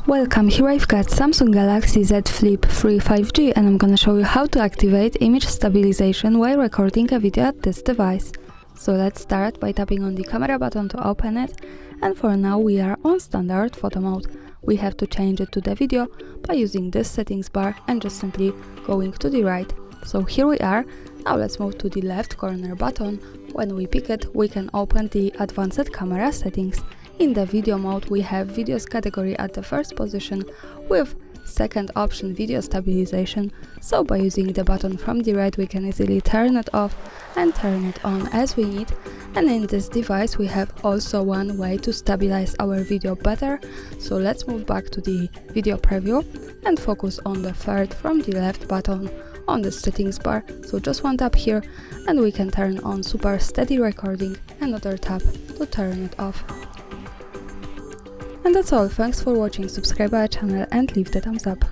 Welcome, here I've got Samsung Galaxy Z Flip3 5G and I'm gonna show you how to activate image stabilization while recording a video at this device. So let's start by tapping on the camera button to open it, and for now we are on standard photo mode. We have to change it to the video by using this settings bar and just simply going to the right. So here we are. Now let's move to the left corner button. When we pick it, we can open the advanced camera settings. In the video mode, we have videos category at the first position with second option video stabilization. So by using the button from the right, we can easily turn it off and turn it on as we need. And in this device, we have also one way to stabilize our video better. So let's move back to the video preview and focus on the third from the left button on the settings bar. So just one tap here and we can turn on super steady recording, another tap to turn it off. And that's all. Thanks for watching, subscribe our channel and leave the thumbs up.